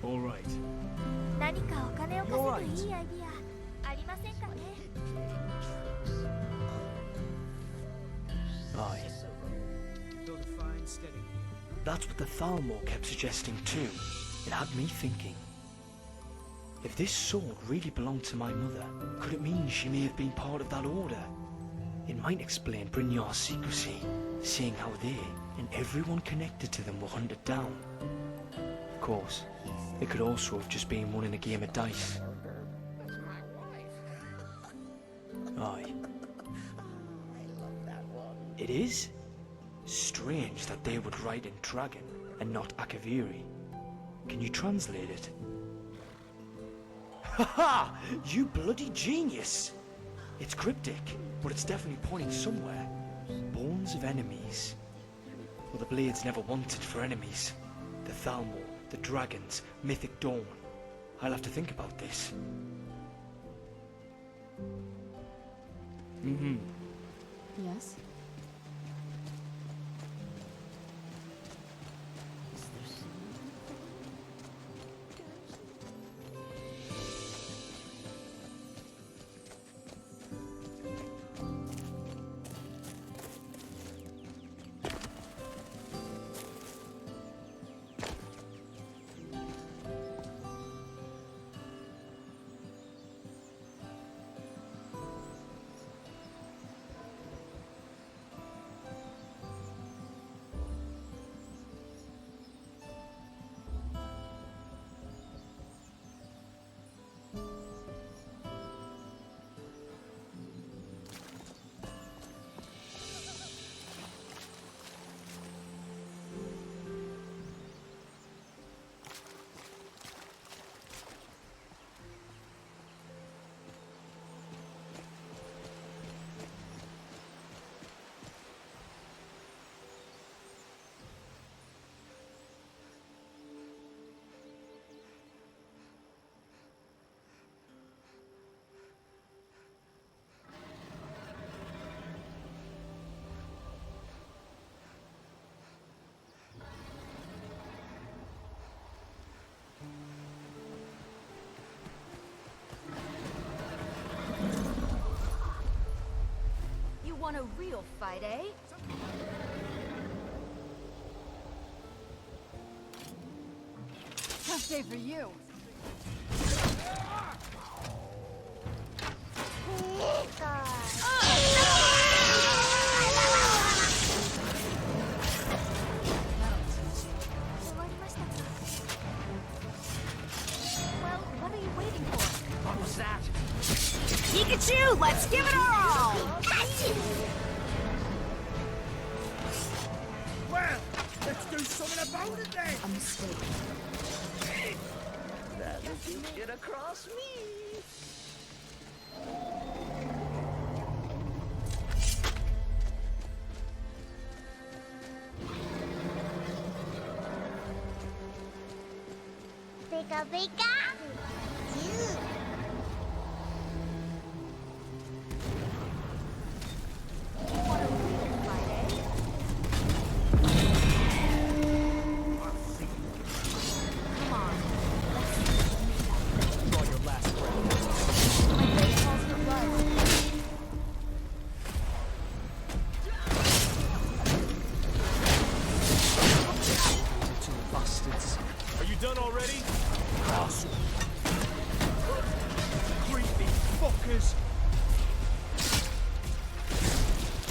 All right. 何かお金を稼ぐいいアイディアありませんかね。 Aye. That's what the Thalmor kept suggesting too. It had me thinking. If this sword really belonged to my mother, could it mean she may have been part of that order? It might explain Brynjar's secrecy, seeing how they and everyone connected to them were hunted down. Of course, it could also have just been won in a game of dice. Aye. It is strange that they would write in Dragon and not Akaviri. Can you translate it? Haha! You bloody genius! It's cryptic, but it's definitely pointing somewhere. Bones of enemies. Well, the Blades never wanted for enemies. The Thalmor, the dragons, Mythic Dawn. I'll have to think about this. Yes? Want a real fight, eh? Tough day for you. Well, what are you waiting for? What was that? Pikachu, let's give it our all! Well, let's do something about it then. A mistake. That'll get across me. Pika Pika! Are you done already? Awesome. Creepy fuckers.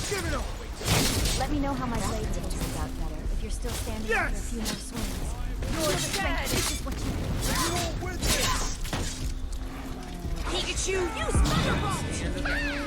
Give it up. Let me know how my blade tips is out better if you're still standing after a few more swings. You're dead! This is what you You're with this. Pikachu, use Thunderbolt!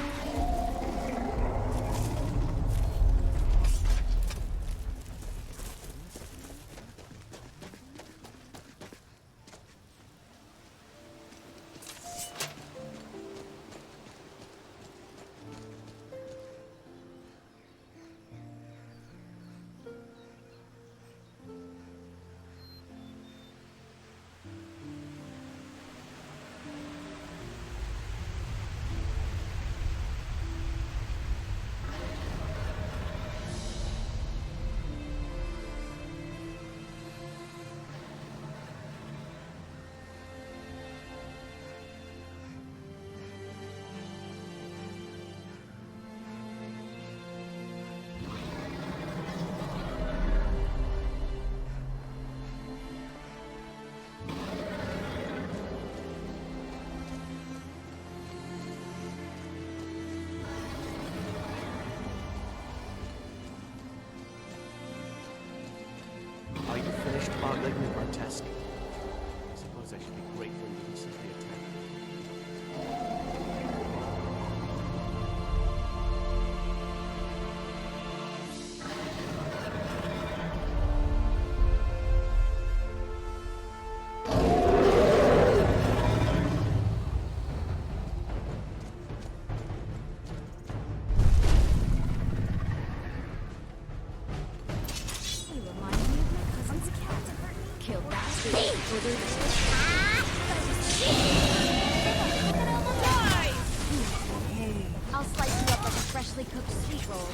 I'll slice you up like a freshly cooked sweet roll.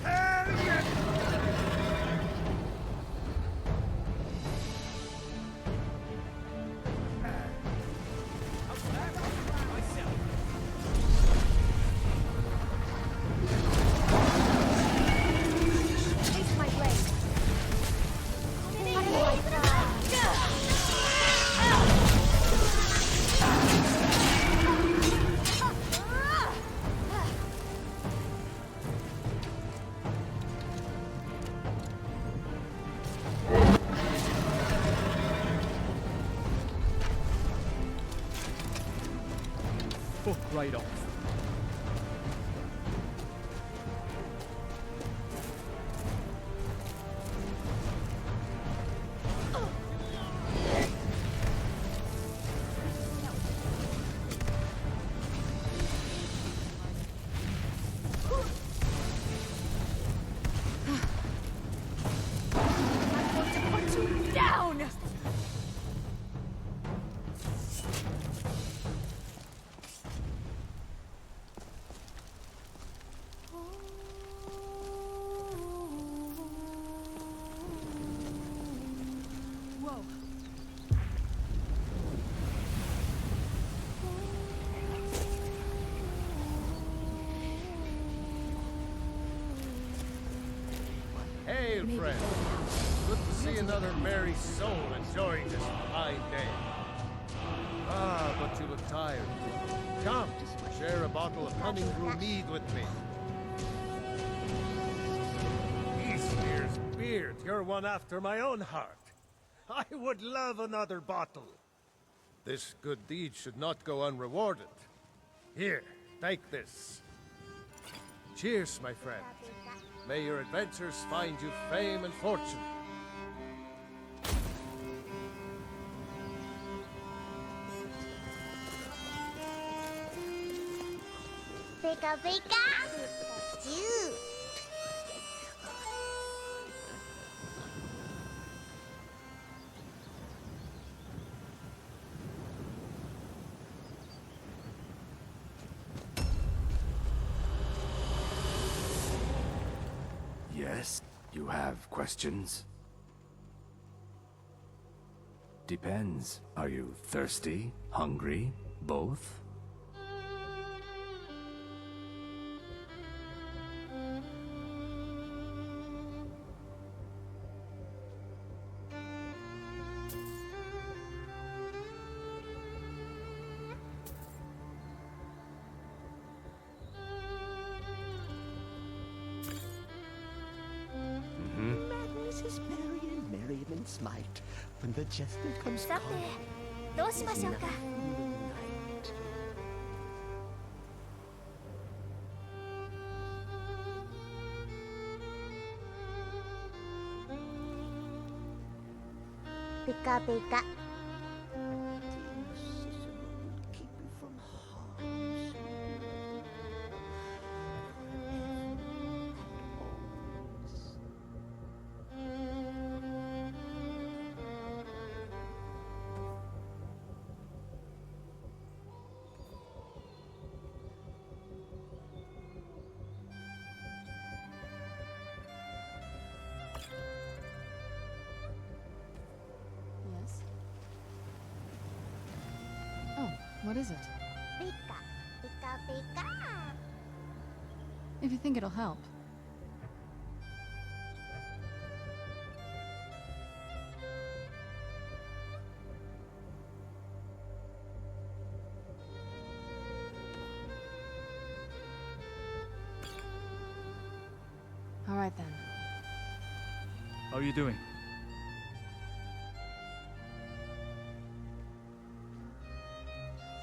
Hell yeah! Taste my blade. Fuck right off. Down! Whoa. Hail, friend. Good to see another merry soul enjoying this fine day. Ah, but you look tired. Come, share a bottle of honey brew mead with me. Eastmir's beard, you're one after my own heart. I would love another bottle. This good deed should not go unrewarded. Here, take this. Cheers, my friend. May your adventures find you fame and fortune. Pika pika! Pikachu! Yes, you have questions? Depends. Are you thirsty? Hungry? Both? Mrs. Marion Merriman Smite, when the jester comes さて、どうしましょうか。 Pika pika. keep you from harm. Yes? Oh, what is it? Pika pika pika. If you think it'll help. All right then. How are you doing?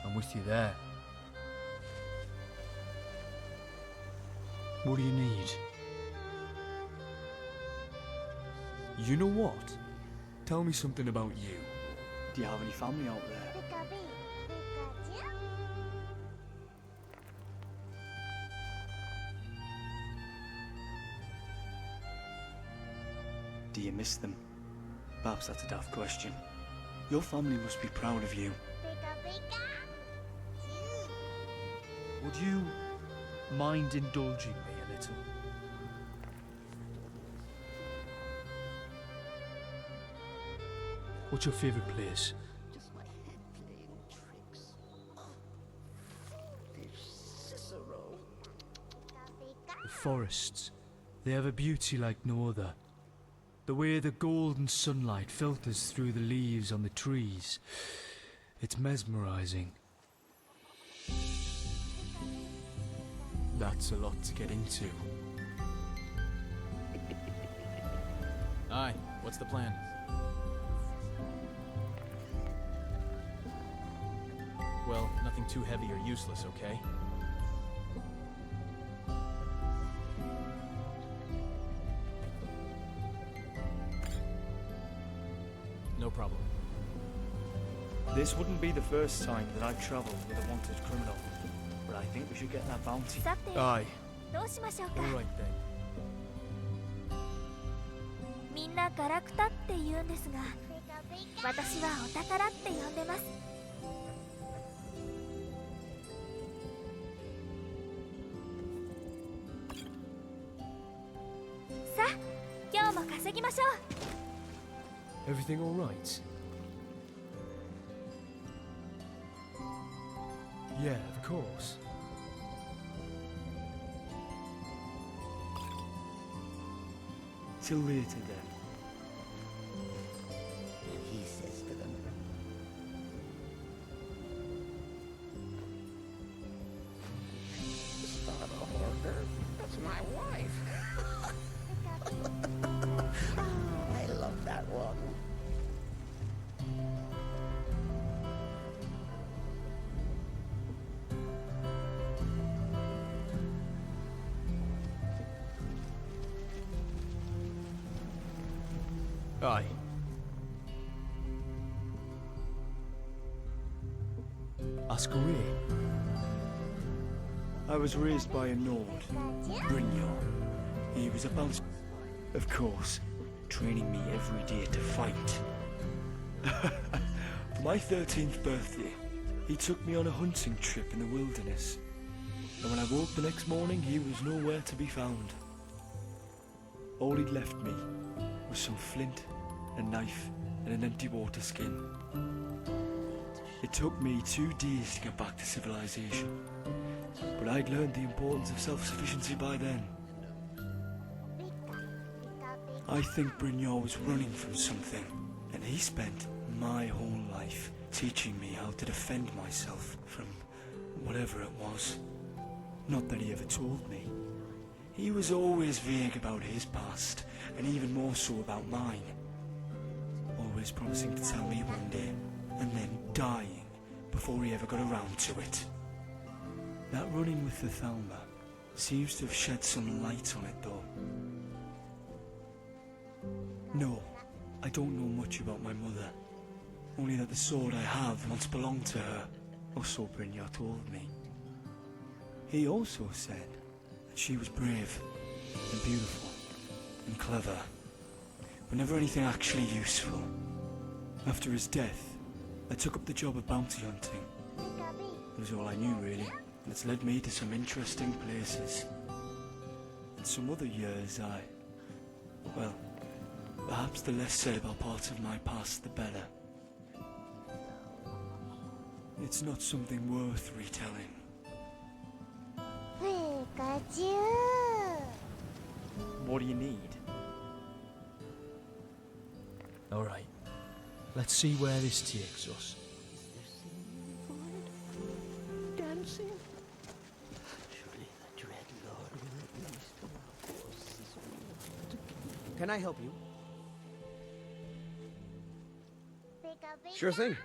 I'm with you there. What do you need? You know what? Tell me something about you. Do you have any family out there? Pika bee. Pikachu. Do you miss them? Perhaps that's a daft question. Your family must be proud of you. Would you mind indulging me a little? What's your favourite place? Just my head playing tricks. There's Cicero. The forests. They have a beauty like no other. The way the golden sunlight filters through the leaves on the trees. It's mesmerising. That's a lot to get into. Aye, what's the plan? Well, nothing too heavy or useless, okay? No problem. This wouldn't be the first time that I've travelled with a wanted criminal, but I think we should get that bounty. さて Aye, どうしましょうか。 alright then. みんなガラクタって言うんですが、私はお宝って呼んでます。さあ、今日も稼ぎましょう。 Everything alright? Yeah, of course. Till later then. And he says to them, "Start a hoarder? That's my wife." I love that one. Aye. Ask away. I was raised by a Nord, Brynjar. He was a bouncer, of course, training me every day to fight. For my 13th birthday, he took me on a hunting trip in the wilderness. And when I woke the next morning, he was nowhere to be found. All he'd left me was some flint, a knife, and an empty water skin. It took me 2 days to get back to civilization, but I'd learned the importance of self-sufficiency by then. I think Brynjar was running from something, and he spent my whole life teaching me how to defend myself from whatever it was. Not that he ever told me. He was always vague about his past, and even more so about mine. Always promising to tell me one day, and then dying before he ever got around to it. That running with the Thalma seems to have shed some light on it, though. No, I don't know much about my mother. Only that the sword I have once belonged to her, or so Brynjar told me. He also said that she was brave, and beautiful, and clever, but never anything actually useful. After his death, I took up the job of bounty hunting. It was all I knew, really, and it's led me to some interesting places. In some other years, well, perhaps the less said about parts of my past, the better. It's not something worth retelling. Pikachu. What do you need? Alright. Let's see where this takes us. Dancing? Surely the dread Lord will at least allow forces we Can I help you? Sure thing.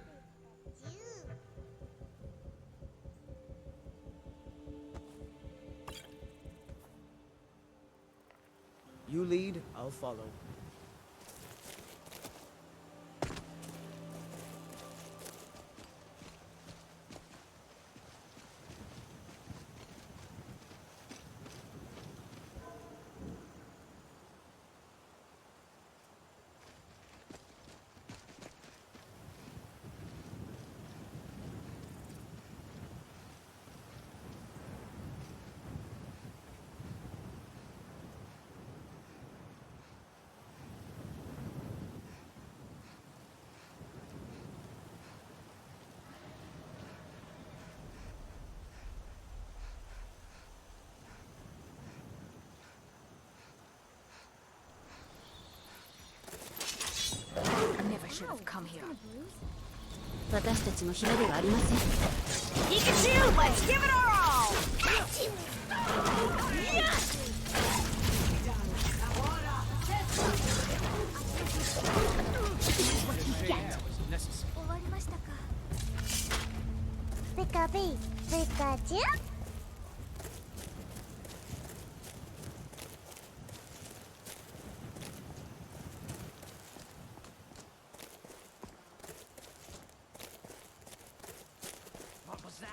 You lead, I'll follow. should have come here. 私たちも暇ではありません。 Pikachu, let's give it our all! Necessary. 終わりましたか。ピカピピカチュウ。What was that?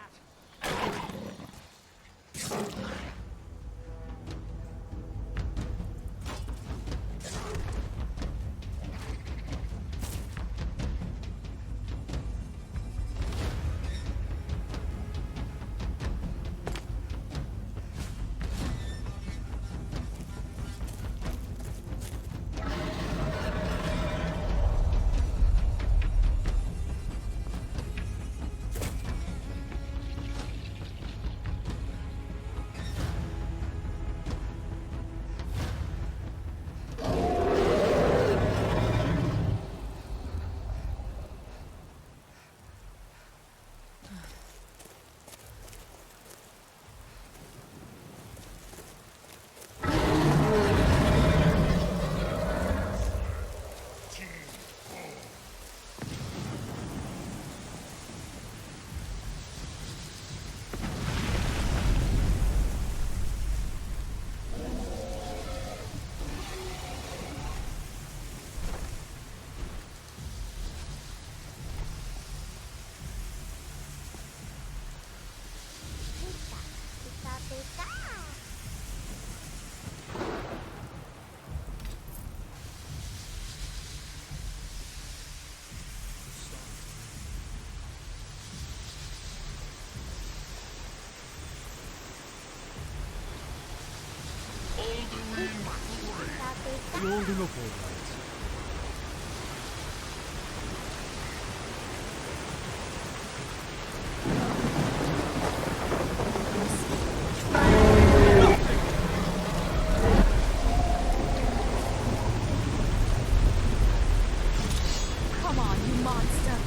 You're holding up all right. Come on, you monster!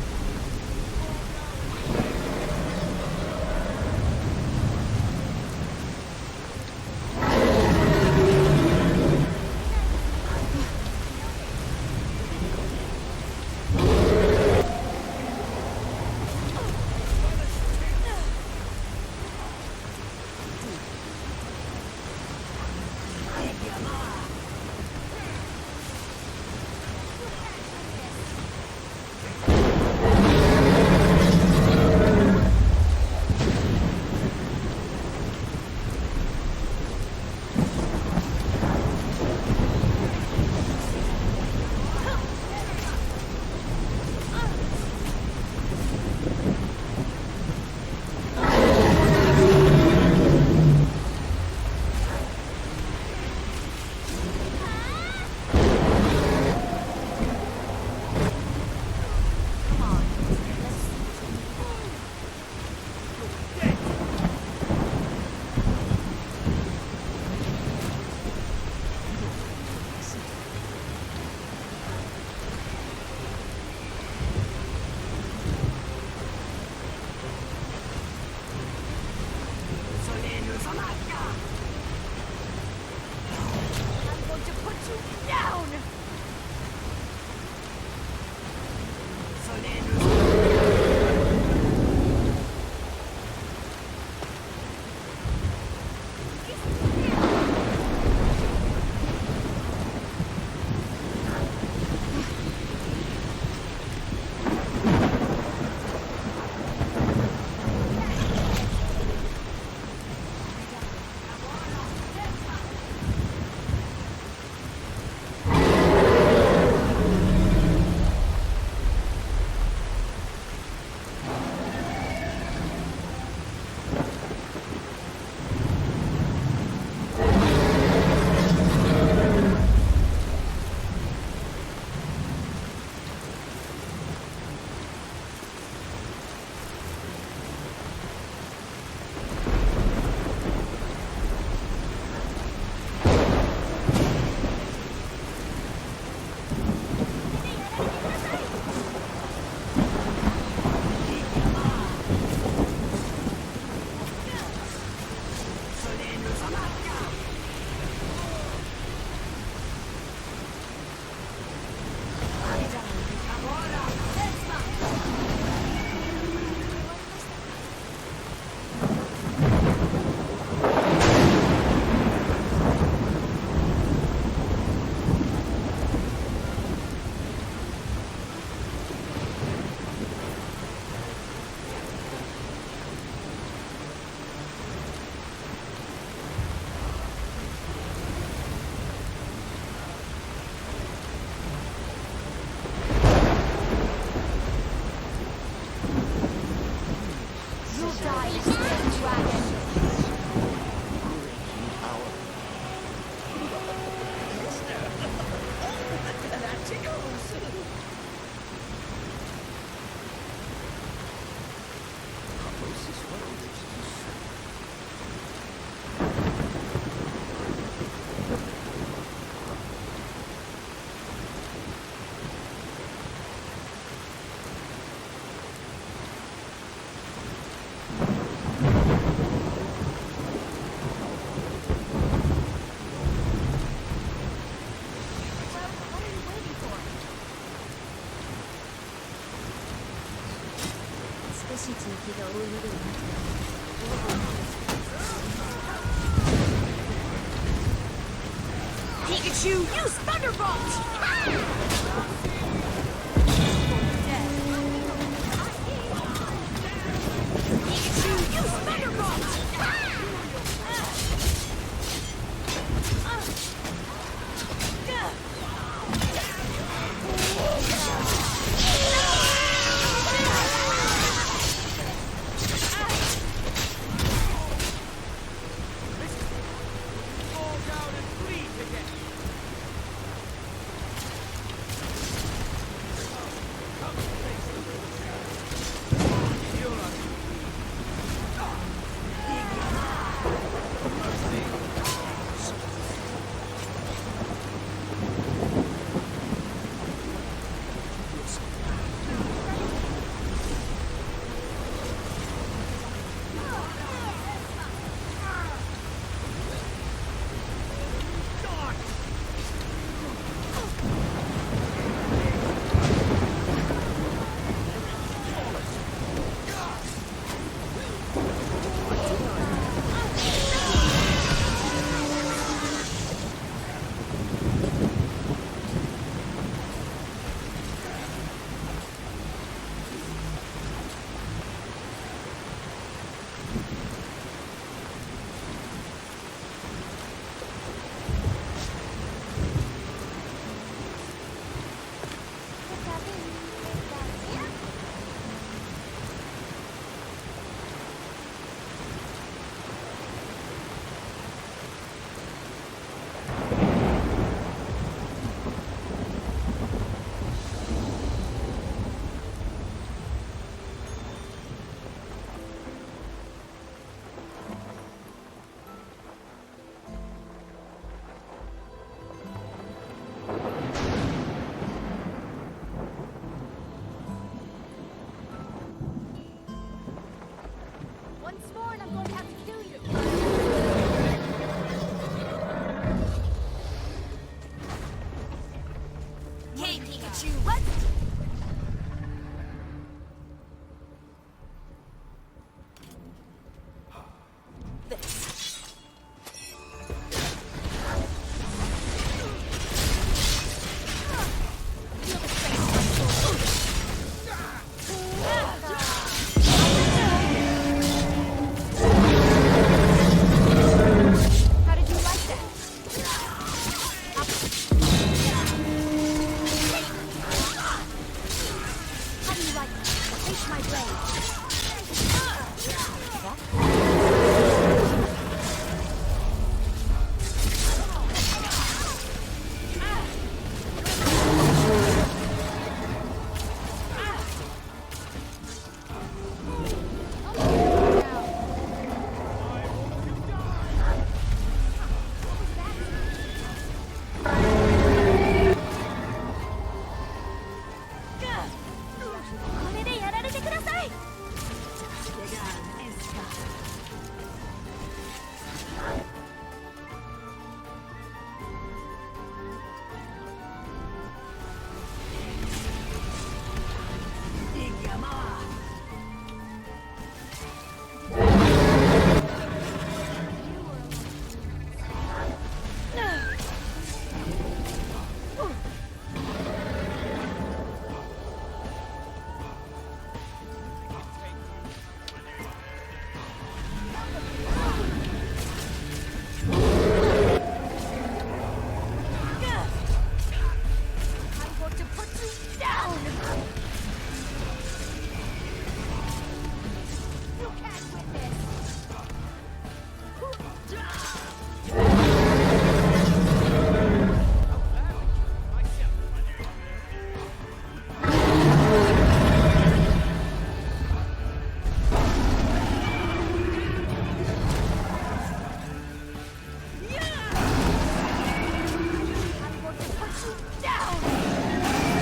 身地に怪我を負うのではなくて Pikachu, use Thunderbolt!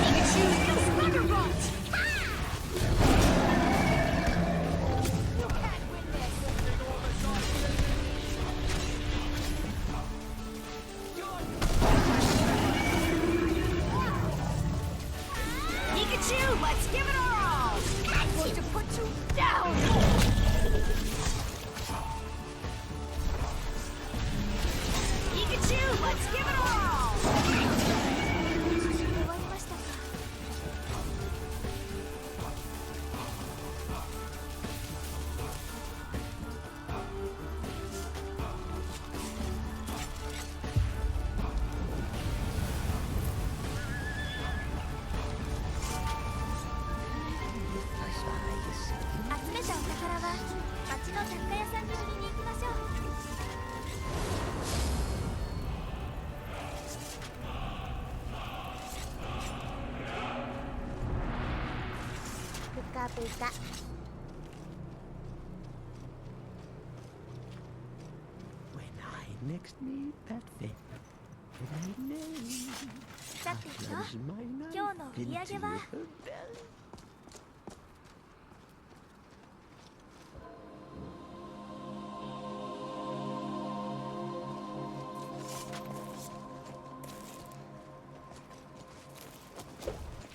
Pikachu, use Thunderbolt! Pikachu, let's give it our all! I'm going to put you down! Pikachu, let's give it a whirl! 終わりましたか。集めたお宝は町の雑貨屋さんに売りに行きましょう。ぷかぷか。When I next meet that thing, my name, さてと、 plunge my 今 knife 日の売り上げ into は her belly.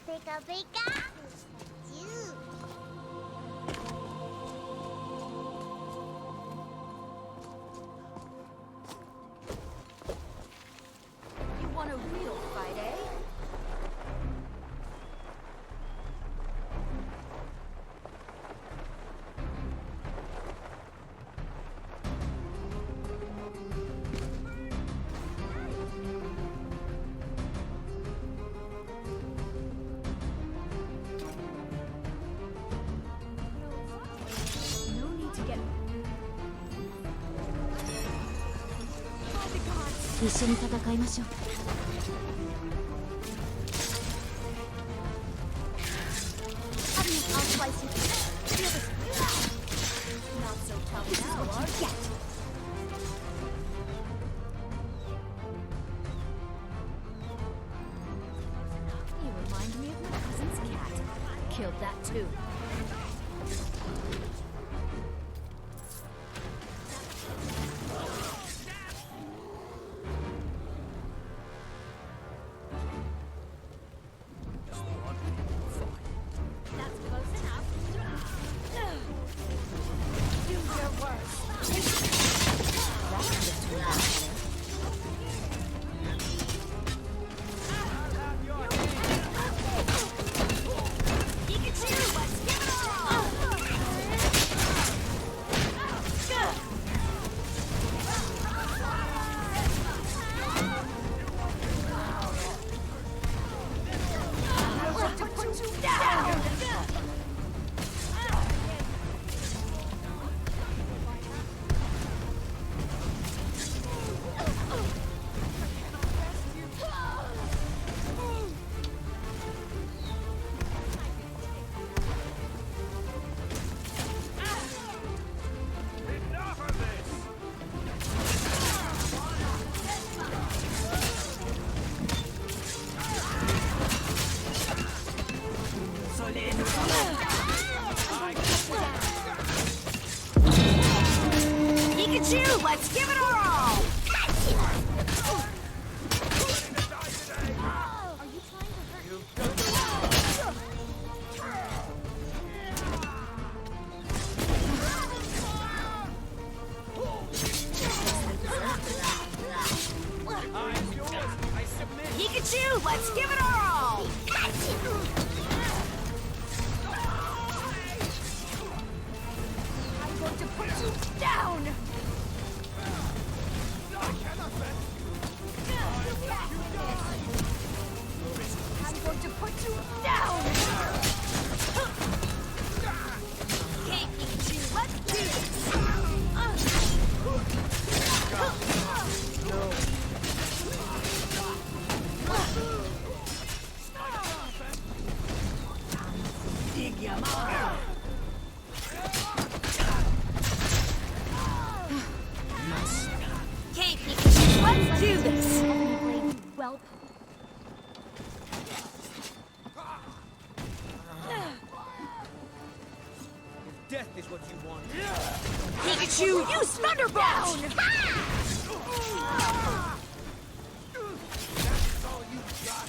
Pika Pika! Pikachu! You want a real fight, eh? No need to get. 一緒に戦いましょう。I'll slice you. Feel this. Not so tough now, are you? You remind me of my cousin's cat. Killed that too. That's close enough. Do your worst. That's just too bad. Pikachu, let's give it a whirl! I'm going to put you down! Enough of this! Pikachu, let's give it a whirl! Are you trying to hurt me? Pikachu, let's give it a whirl! I'm going to put you down! I'm going to put you down! Okay, Pikachu, let's do this! Dig ya more! Okay, Pikachu, let's do this! Well, Death is what you want. Pikachu, use Thunderbolt! That's all you got!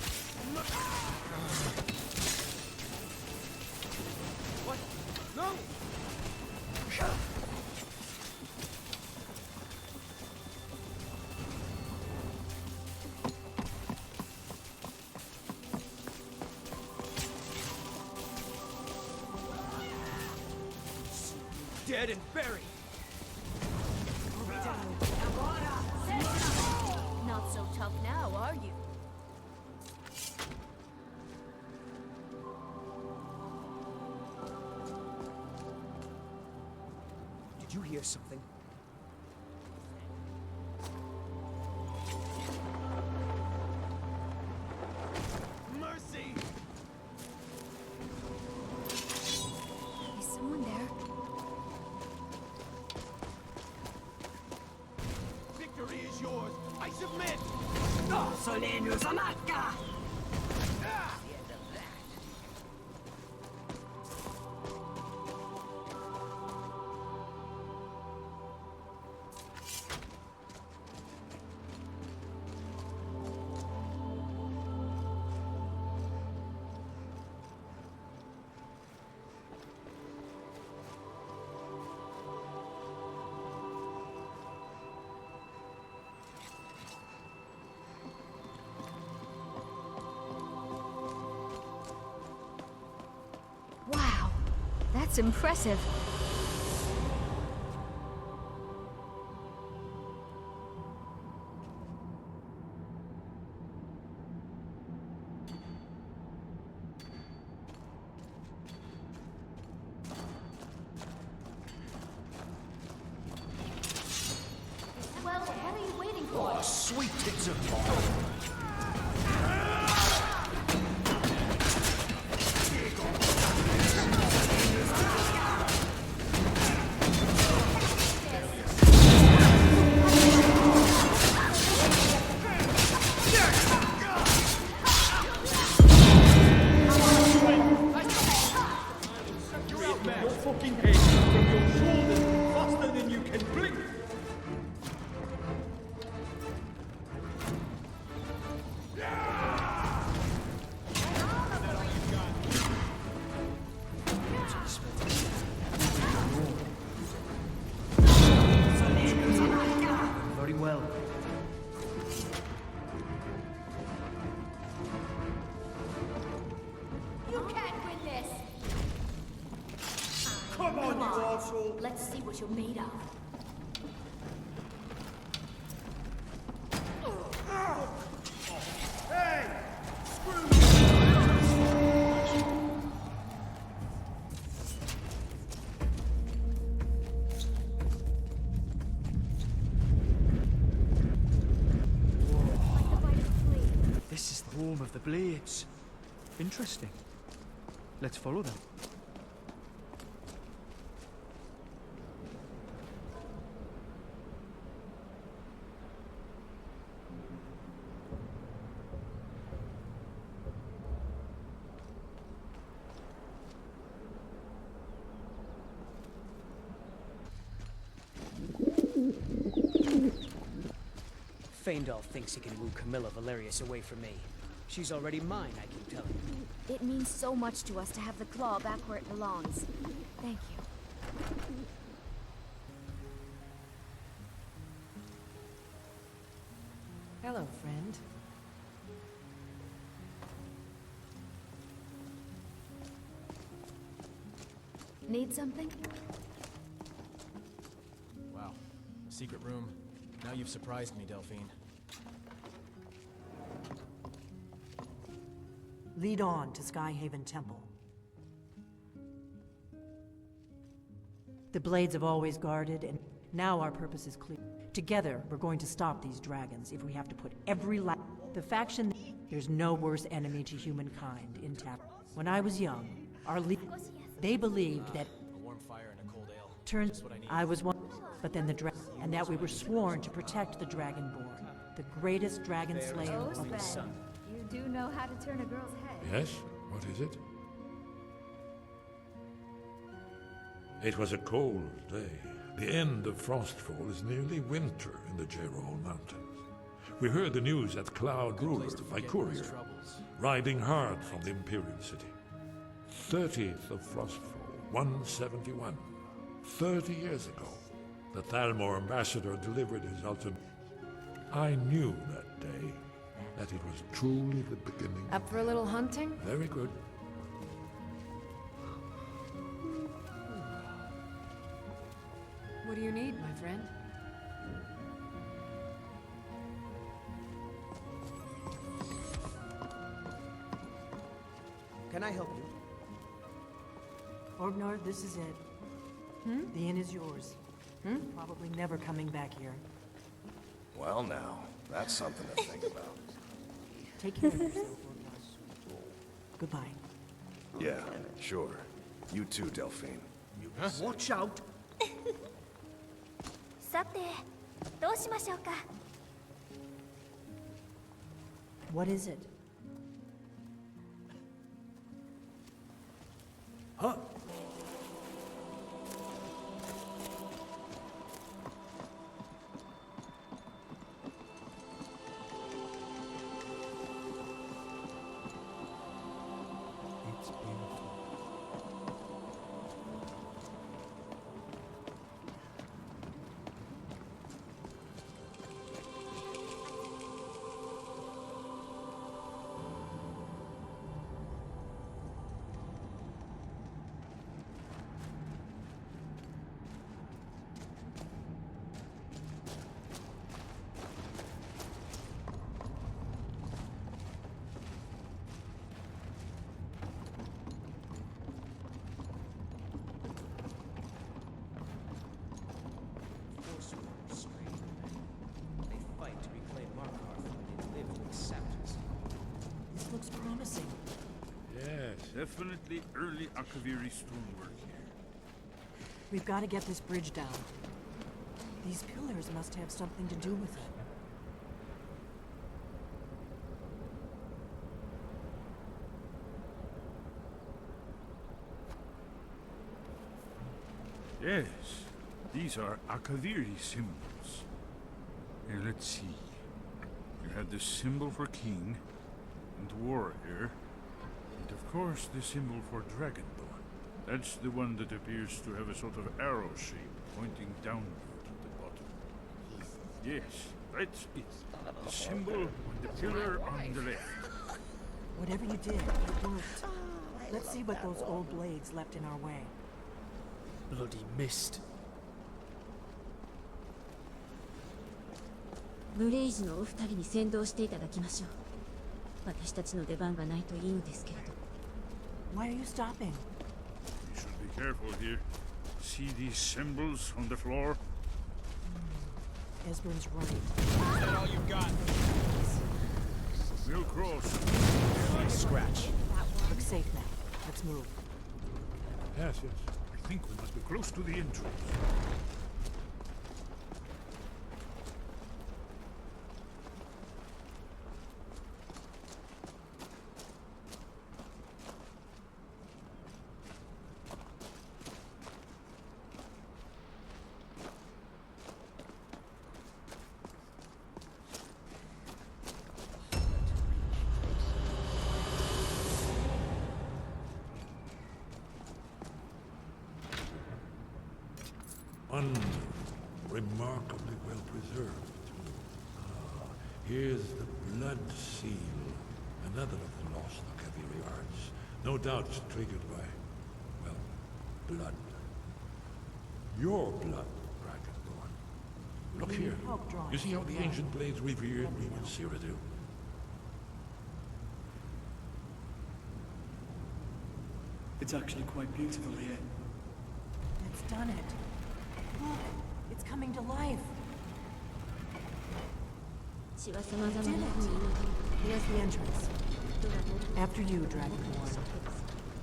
What? No! dead and buried. Not so tough now, are you? Did you hear something? Mercy! Is someone there? Victory is yours. I submit. Wow, that's impressive. Well, what are you waiting for? Oh, sweet tits of balls. Very well. You can't win this! Come on, you asshole! Let's see what you're made of. Hey! Screw This is the home of the Blades. Interesting. Let's follow them. Feindal thinks he can woo Camilla Valerius away from me. She's already mine, I keep telling him. It means so much to us to have the claw back where it belongs. Thank you. Hello, friend. Need something? Wow. Secret room. Now you've surprised me, Delphine. Lead on to Skyhaven Temple. The Blades have always guarded, and now our purpose is clear. Together, we're going to stop these dragons if we have to put every The faction, there's no worse enemy to humankind in Tap. When I was young, our they believed that A warm fire and a cold ale. turns Just what I need. I was one, but then the dragon, and that we were sworn to protect the Dragonborn, the greatest dragon slayer of all. You do know how to turn a girl's head. Yes? What is it? It was a cold day. The end of Frostfall is nearly winter in the Gerol Mountains. We heard the news at Cloud Ruler by courier, riding hard from the Imperial City. 30th of Frostfall, 171. 30 years ago, the Thalmor ambassador delivered his ultimatum. I knew that day that it was truly the beginning. Up for a little hunting? Very good. What do you need, my friend? Can I help you? Orgnard, this is it. The inn is yours. Probably never coming back here. Well now, that's something to think about. Take care of yourself, Orgnard. Goodbye. Yeah, sure. You too, Delphine. Watch out! さて、どうしましょうか。What is it? Huh? It's beautiful. They fight to reclaim Markarth when they live with saps. This looks promising. Yes, definitely early Akaviri stonework here. We've got to get this bridge down. These pillars must have something to do with it. Yes, these are Akaviri symbols. Here, let's see. You have the symbol for king and warrior, and of course the symbol for dragonborn. That's the one that appears to have a sort of arrow shape pointing downward at the bottom. Yes, that's it. The symbol on the pillar on the left. Whatever you did, it worked. Let's see what those old blades left in our way. Bloody mist. 無礼時のお二人に先導していただきましょう。私たちの出番がないといいのですけれど。Why are you stopping? You should be careful here. See these symbols on the floor? Esbern's right. Is that all you got? We'll cross. Nice scratch. Looks safe now. Let's move. Yes, yes. I think we must be close to the entrance. Remarkably well preserved. Here's the blood seal, another of the lost Akaviri arts. No doubt triggered by, well, blood. Your blood, Dragonborn. Look here. You see how the ancient blades revered me with Cyrodiil? It's actually quite beautiful here. It's done it. Look, it's coming to life. Did it. Here's the entrance. After you, Dragonborn.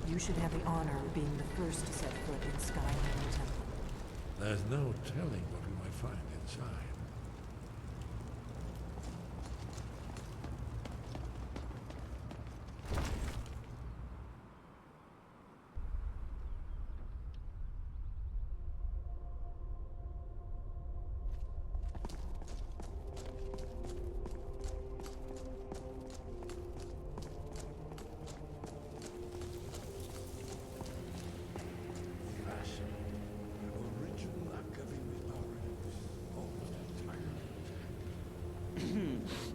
You should have the honor of being the first to set foot in Skyrim Temple. There's no telling what we might find inside.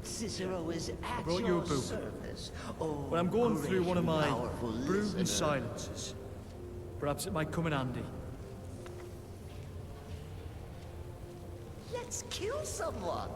Cicero is I at brought you a your book. service. But I'm going through one of my powerful brute listener. and silences. Perhaps it might come in handy. Let's kill someone.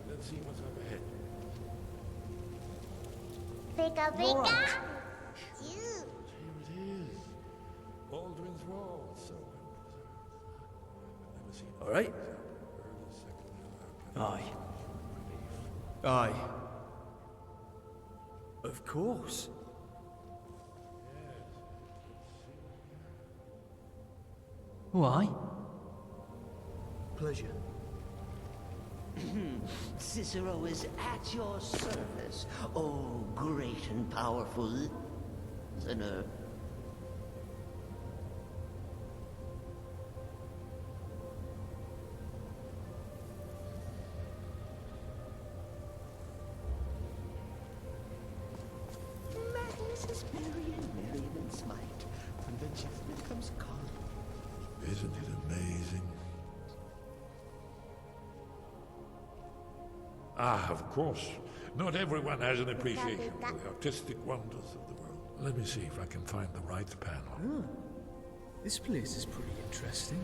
Let's see what's up ahead. Pika Pika! Chew! Here it is. Aldrin's Wall. So never seen All right. Aye. Aye. Of course. Why? Pleasure. Cicero is at your service, oh great and powerful listener. Madness is merry and merriment smite when the jest becomes calm. Isn't it amazing? Ah, of course. Not everyone has an appreciation for the artistic wonders of the world. Let me see if I can find the right panel. Oh, this place is pretty interesting.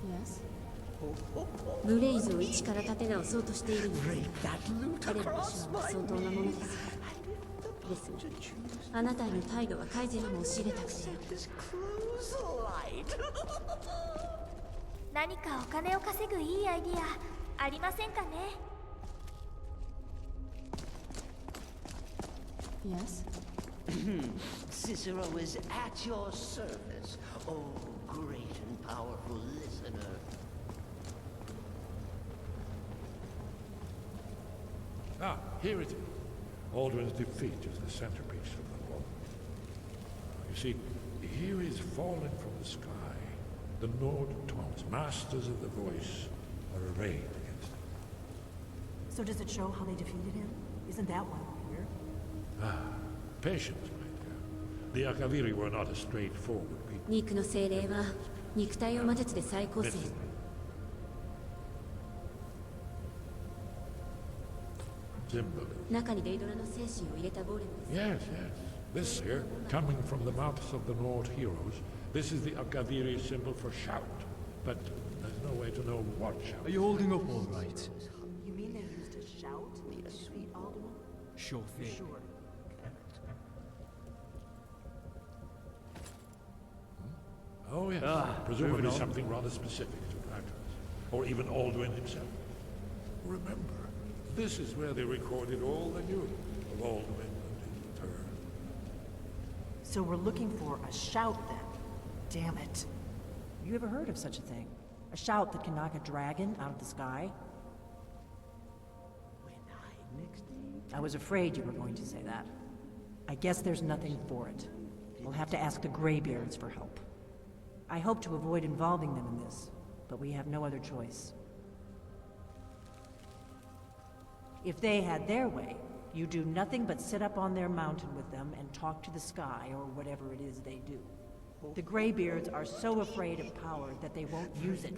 Yes? ブレイズを一から立て直そうとしているのです。エレンの手腕は相当なものです。ですが、あなたへの態度は改善を申し入れたくて。何かお金を稼ぐいいアイディアありませんかね。 Yes? Cicero is at your service, oh great and powerful listener. Ah, here it is. Aldrin's defeat is the centerpiece of the wall. You see, here is fallen from the sky. The Nord Taunts, masters of the voice, are arrayed against him. So does it show how they defeated him? Isn't that why we're here? Ah, patience, my dear. The Akaviri were not a straightforward people. 肉の精霊は肉体を魔術で再構成。 中にデイドラの精神を入れたゴーレムです。 Yes, yes. This here, coming from the mouths of the Nord heroes, this is the Akaviri symbol for shout. But there's no way to know what shout. Are you holding up all right? You mean they used to shout to defeat Alderman? Sure thing. Sure. Oh, yes. Presumably something rather specific to Kratos. Or even Alduin himself. Remember, this is where they recorded all the news of Alduin and his return. So we're looking for a shout then. Damn it. You ever heard of such a thing? A shout that can knock a dragon out of the sky? I was afraid you were going to say that. I guess there's nothing for it. We'll have to ask the Greybeards for help. I hope to avoid involving them in this, but we have no other choice. If they had their way, you do nothing but sit up on their mountain with them and talk to the sky or whatever it is they do. The Greybeards are so afraid of power that they won't use it.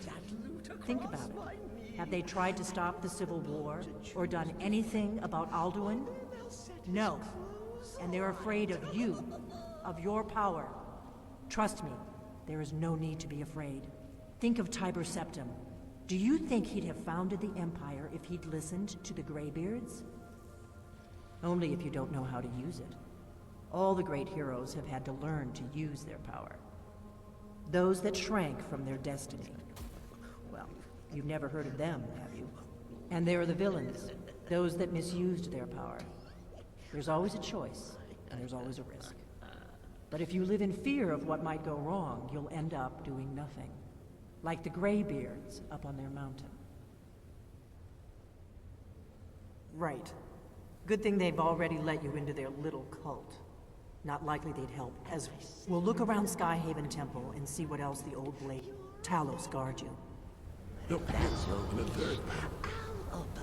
Think about it. Have they tried to stop the Civil War or done anything about Alduin? No. And they're afraid of you, of your power. Trust me, there is no need to be afraid. Think of Tiber Septim. Do you think he'd have founded the Empire if he'd listened to the Greybeards? Only if you don't know how to use it. All the great heroes have had to learn to use their power. Those that shrank from their destiny. Well, you've never heard of them, have you? And there are the villains, those that misused their power. There's always a choice, and there's always a risk. But if you live in fear of what might go wrong, you'll end up doing nothing. Like the Greybeards up on their mountain. Right. Good thing they've already let you into their little cult. Not likely they'd help peasants. We'll look around Skyhaven Temple and see what else the old blade Talos guard you. Look, in the third map.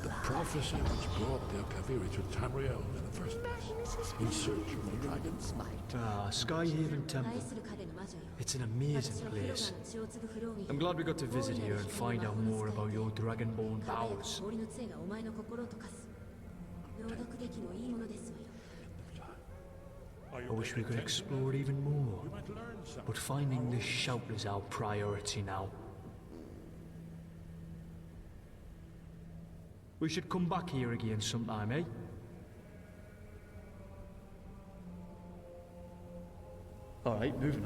The prophecy which brought the Akaviri to Tamriel in the first place, in search of the dragon's might. Ah, Skyhaven Temple. It's an amazing place. I'm glad we got to visit here and find out more about your dragonborn powers. I wish we could explore it even more, but finding this shout is our priority now. We should come back here again sometime, eh? Alright, moving on.